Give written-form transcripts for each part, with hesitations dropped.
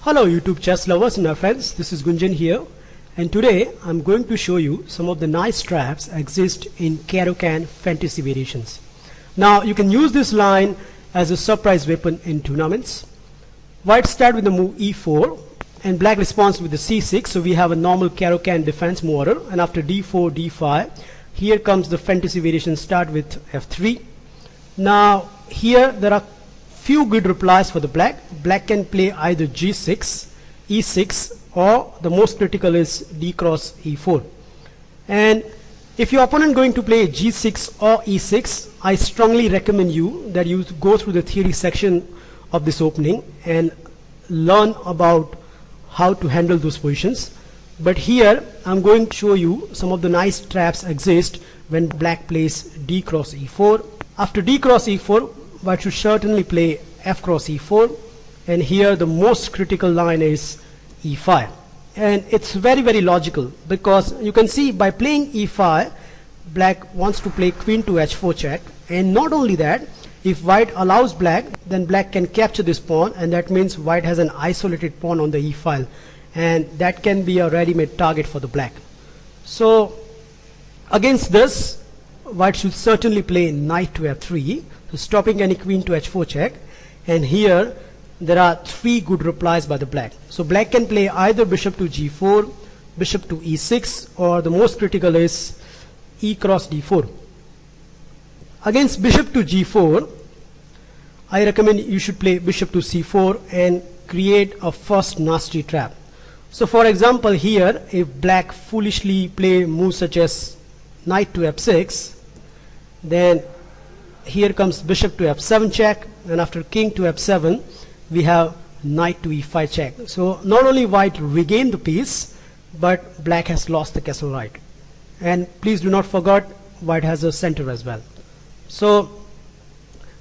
Hello YouTube chess lovers and my friends, this is Gunjan here, and today I'm going to show you some of the nice traps exist in Caro Kann fantasy variations. Now you can use this line as a surprise weapon in tournaments. White start with the move e4 and black responds with the c6, so we have a normal Caro Kann defense move order, and after d4, d5, here comes the fantasy variation start with f3. Now here there are few good replies for the black. Black can play either g6, e6, or the most critical is d cross e4. And if your opponent going to play g6 or e6, I strongly recommend you that you go through the theory section of this opening and learn about how to handle those positions. But here I'm going to show you some of the nice traps exist when black plays d cross e4. After d cross e4, white should certainly play f cross e4, and here the most critical line is e5, and it's very logical, because you can see by playing e5 black wants to play queen to h4 check, and not only that, if white allows black, then black can capture this pawn, and that means white has an isolated pawn on the e file, and that can be a ready-made target for the black. So against this, white should certainly play knight to f3, so stopping any queen to h4 check, and here there are three good replies by the black. So black can play either bishop to g4, bishop to e6, or the most critical is e cross d4. Against bishop to g4, I recommend you should play bishop to c4 and create a first nasty trap. So for example, here if black foolishly play moves such as knight to f6, then here comes bishop to f7 check, and after king to f7 we have knight to e5 check. So not only white regained the piece, but black has lost the castle right. And please do not forget, white has a center as well. So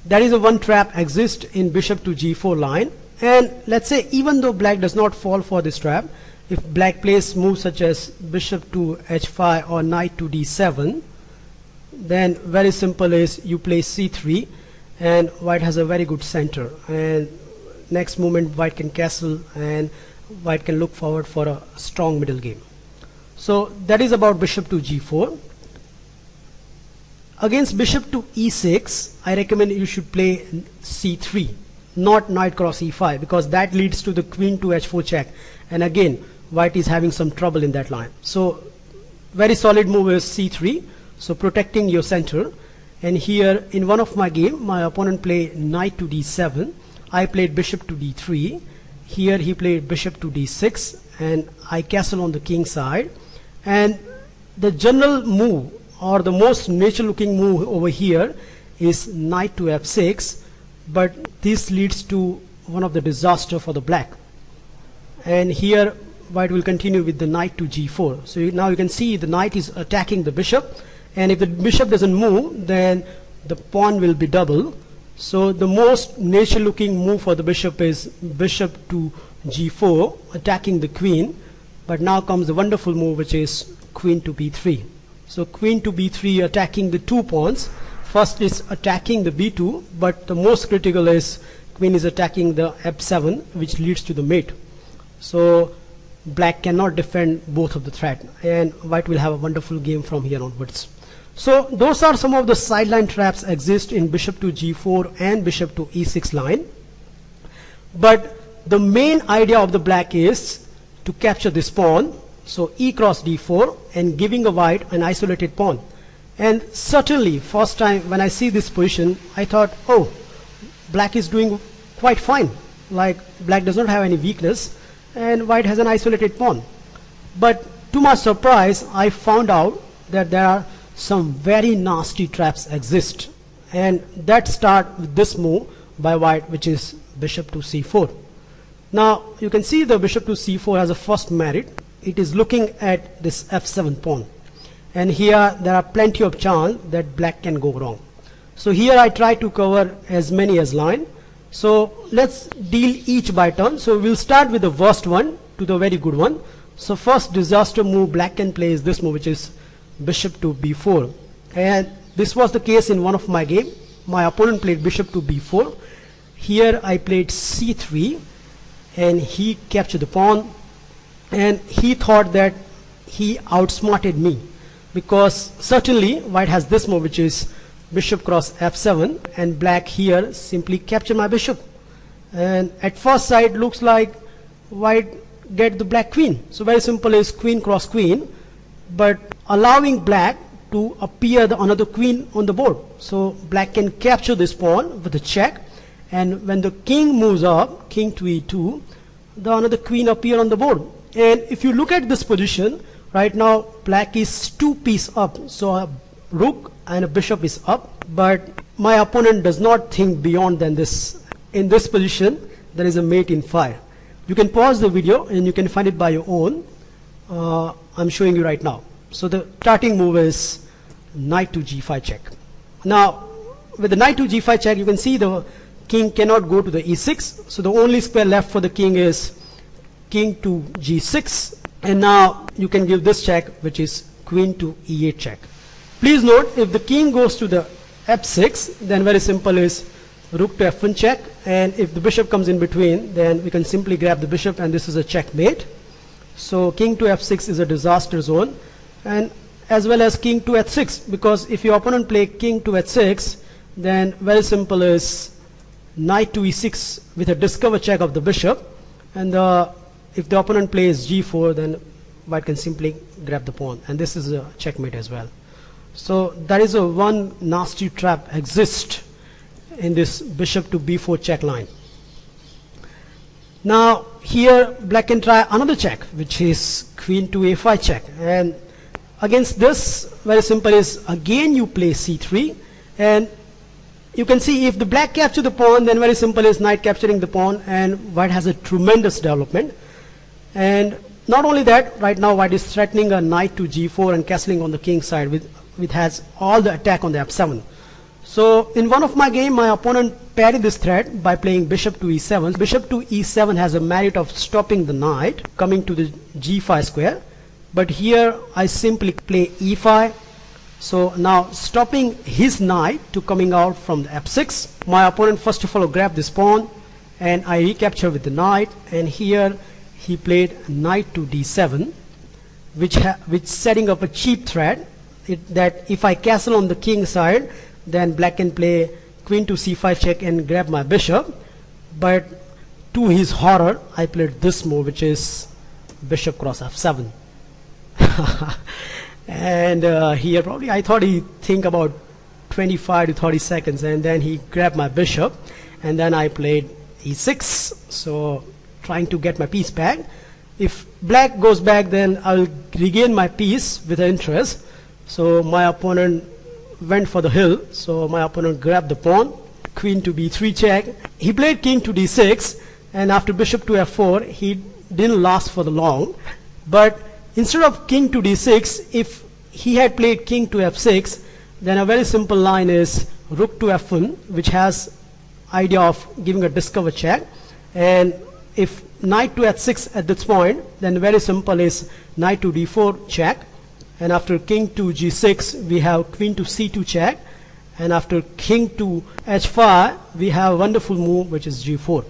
that is a one trap exists in bishop to g4 line. And let's say even though black does not fall for this trap, if black plays moves such as bishop to h5 or knight to d7, then very simple is you play c3, and white has a very good center, and next movement white can castle and white can look forward for a strong middle game. So that is about bishop to g4. Against bishop to e6, I recommend you should play c3, not knight cross e5, because that leads to the queen to h4 check, and again white is having some trouble in that line. So very solid move is c3, so protecting your center. And here in one of my game, my opponent played knight to d7, I played bishop to d3, here he played bishop to d6, and I castle on the king side. And the general move, or the most natural looking move over here, is knight to f6, but this leads to one of the disaster for the black. And here white will continue with the knight to g4. So now you can see the knight is attacking the bishop, and if the bishop doesn't move, then the pawn will be double. So the most natural looking move for the bishop is bishop to g4, attacking the queen. But now comes the wonderful move, which is queen to b3. So queen to b3 attacking the two pawns. First is attacking the b2, but the most critical is queen is attacking the f7, which leads to the mate. So black cannot defend both of the threat, and white will have a wonderful game from here onwards. So those are some of the sideline traps exist in bishop to g4 and bishop to e6 line. But the main idea of the black is to capture this pawn, so e cross d4, and giving a white an isolated pawn. And certainly first time when I see this position, I thought, oh, black is doing quite fine, like black does not have any weakness and white has an isolated pawn. But to my surprise, I found out that there are some very nasty traps exist, and that start with this move by white, which is bishop to c4. Now you can see the bishop to c4 has a first merit. It is looking at this f7 pawn, and here there are plenty of chance that black can go wrong. So here I try to cover as many as line. So let's deal each by turn. So we'll start with the worst one to the very good one. So first disaster move black can play is this move, which is bishop to b4, and this was the case in one of my game. My opponent played bishop to b4. Here I played c3, and he captured the pawn, and he thought that he outsmarted me, because certainly white has this move, which is bishop cross f7, and black here simply capture my bishop, and at first sight looks like white get the black queen. So very simple is queen cross queen, but allowing black to appear the another queen on the board. So black can capture this pawn with a check, and when the king moves up, king to e2, the another queen appear on the board. And if you look at this position right now, black is 2 pieces up, so a rook and a bishop is up, but my opponent does not think beyond than this. In this position there is a mate in fire. You can pause the video and you can find it by your own. I'm showing you right now. So the starting move is knight to g5 check. Now with the knight to g5 check, you can see the king cannot go to the e6, so the only square left for the king is king to g6, and now you can give this check, which is queen to e8 check. Please note, if the king goes to the f6, then very simple is rook to f1 check, and if the bishop comes in between, then we can simply grab the bishop, and this is a checkmate. So king to f6 is a disaster zone, and as well as king to h6, because if your opponent play king to h6, then very simple is knight to e6 with a discover check of the bishop, and if the opponent plays g4, then white can simply grab the pawn, and this is a checkmate as well. So that is a one nasty trap exists in this bishop to b4 check line. Now here black can try another check, which is queen to a5 check, and against this very simple is again you play c3, and you can see if the black capture the pawn, then very simple is knight capturing the pawn, and white has a tremendous development. And not only that, right now white is threatening a knight to g4 and castling on the king side, with has all the attack on the f7. So in one of my game, my opponent parried this threat by playing bishop to e7. Bishop to e7 has a merit of stopping the knight coming to the g5 square, but here I simply play e5. So now stopping his knight to coming out from the f6. My opponent first of all grabbed this pawn, and I recapture with the knight, and here he played knight to d7, which setting up a cheap threat, that if I castle on the king side, then black can play queen to c5 check and grab my bishop. But to his horror, I played this move, which is bishop cross f7. And here probably I thought he think about 25 to 30 seconds, and then he grabbed my bishop, and then I played e6, so trying to get my piece back. If black goes back, then I'll regain my piece with interest. So my opponent went for the hill, so my opponent grabbed the pawn, queen to b3 check. He played king to d6, and after bishop to f4, he didn't last for the long. But instead of king to d6, if he had played king to f6, then a very simple line is rook to f1, which has idea of giving a discover check. And if knight to h6 at this point, then very simple is knight to d4 check. And after king to g6, we have queen to c2 check. And after king to h5, we have a wonderful move, which is g4.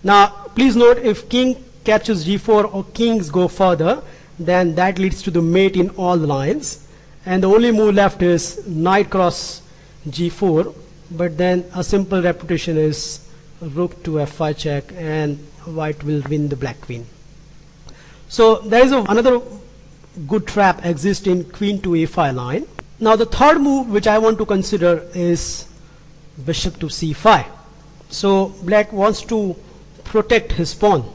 Now please note, if king captures g4 or kings go further, then that leads to the mate in all the lines, and the only move left is knight cross g4. But then a simple repetition is rook to f5 check, and white will win the black queen. So there is another good trap exists in queen to a5 line. Now the third move which I want to consider is bishop to c5. So black wants to protect his pawn.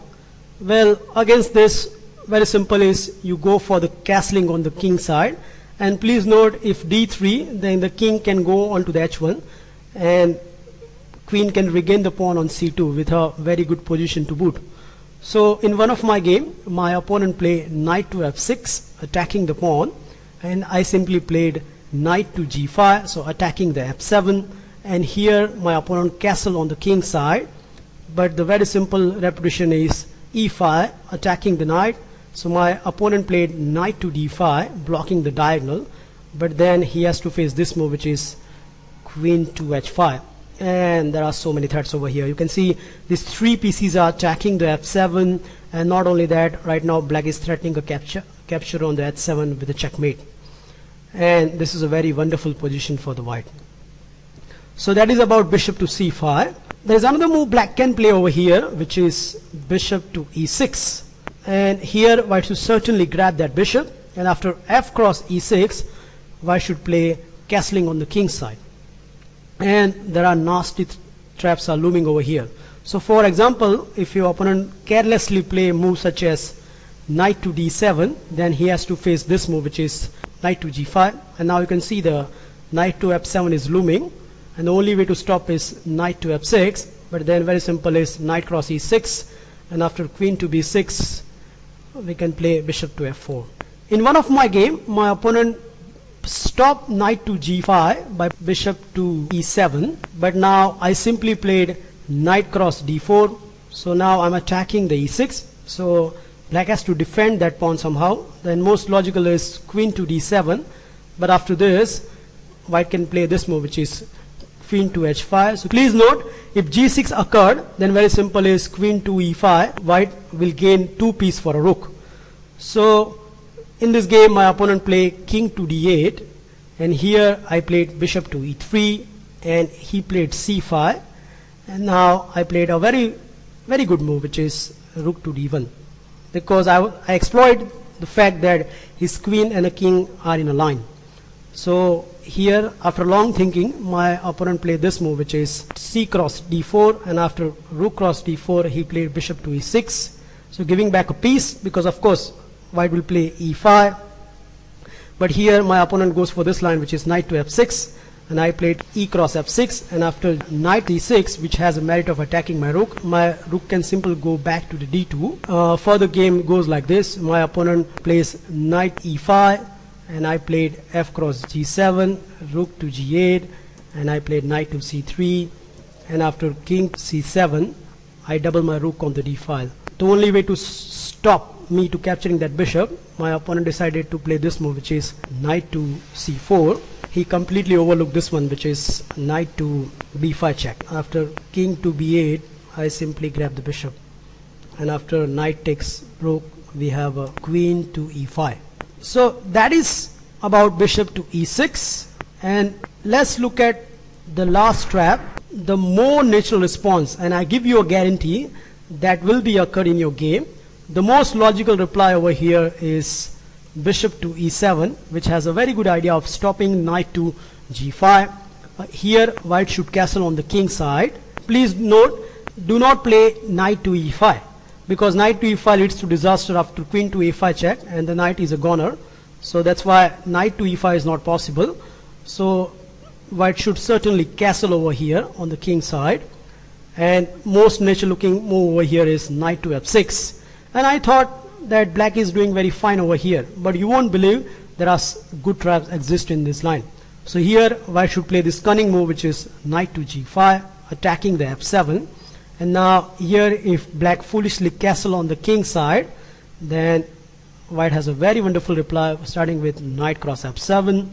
Well, against this, very simple is you go for the castling on the king side, and please note, if d3, then the king can go on to the h1, and queen can regain the pawn on c2 with a very good position to boot. So in one of my game, my opponent played knight to f6, attacking the pawn, and I simply played knight to g5, so attacking the f7, and here my opponent castled on the king side. But the very simple repetition is e5, attacking the knight. So my opponent played knight to d5, blocking the diagonal, but then he has to face this move, which is queen to h5. and there are so many threats over here. You can see these three pieces are attacking the f7, and not only that, right now black is threatening a capture on the h7 with a checkmate, and this is a very wonderful position for the white. So that is about bishop to c5. There is another move black can play over here, which is bishop to e6, and here white should certainly grab that bishop, and after f cross e6 white should play castling on the king side, and there are nasty traps are looming over here. So for example, if your opponent carelessly play a move such as knight to d7, then he has to face this move, which is knight to g5, and now you can see the knight to f7 is looming, and the only way to stop is knight to f6, but then very simple is knight cross e6, and after queen to b6 we can play bishop to f4. In one of my game, my opponent stopped knight to g5 by bishop to e7, but now I simply played knight cross d4, so now I'm attacking the e6, so black has to defend that pawn somehow. Then most logical is queen to d7, but after this white can play this move, which is queen to h5. So please note, if g6 occurred, then very simple is queen to e5, white will gain 2 pieces for a rook. So in this game my opponent played king to d8, and here I played bishop to e3, and he played c5, and now I played a very good move, which is rook to d1, because I exploit the fact that his queen and a king are in a line. So here, after long thinking, my opponent played this move, which is c cross d4, and after rook cross d4 he played bishop to e6, so giving back a piece, because of course white will play e5, but here my opponent goes for this line, which is knight to f6, and I played e cross f6, and after knight e6, which has a merit of attacking my rook can simply go back to the d2. Further game goes like this: my opponent plays knight e5, and I played f cross g7, rook to g8, and I played knight to c3, and after king c7 I double my rook on the d file. The only way to stop me to capturing that bishop, my opponent decided to play this move, which is knight to c4. He completely overlooked this one, which is knight to b5 check. After king to b8 I simply grab the bishop, and after knight takes rook we have a queen to e5. So that is about bishop to e6, and let's look at the last trap, the more natural response, and I give you a guarantee that will be occurred in your game. The most logical reply over here is bishop to e7, which has a very good idea of stopping knight to g5. Here white should castle on the king side. Please note, do not play knight to e5, because knight to e5 leads to disaster after queen to a5 check, and the knight is a goner. So that's why knight to e5 is not possible. So white should certainly castle over here on the king side, and most natural looking move over here is knight to f6. And I thought that black is doing very fine over here, but you won't believe there are good traps exist in this line. So here white should play this cunning move, which is knight to g5, attacking the f7. And now here, if black foolishly castle on the king side, then white has a very wonderful reply, starting with knight cross f7,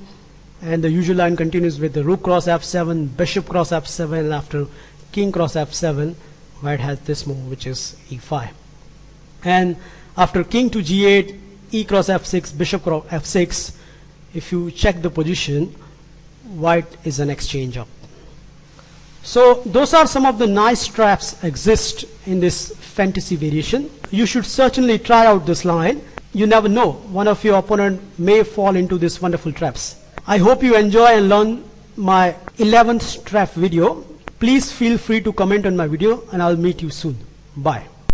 and the usual line continues with the rook cross f7, bishop cross f7, and after king cross f7 white has this move, which is e5, and after king to g8, e cross f6, bishop cross f6, if you check the position, white is an exchange up. So those are some of the nice traps exist in this fantasy variation. You should certainly try out this line. You never know, one of your opponent may fall into these wonderful traps. I hope you enjoy and learn my 11th trap video. Please feel free to comment on my video, and I'll meet you soon. Bye.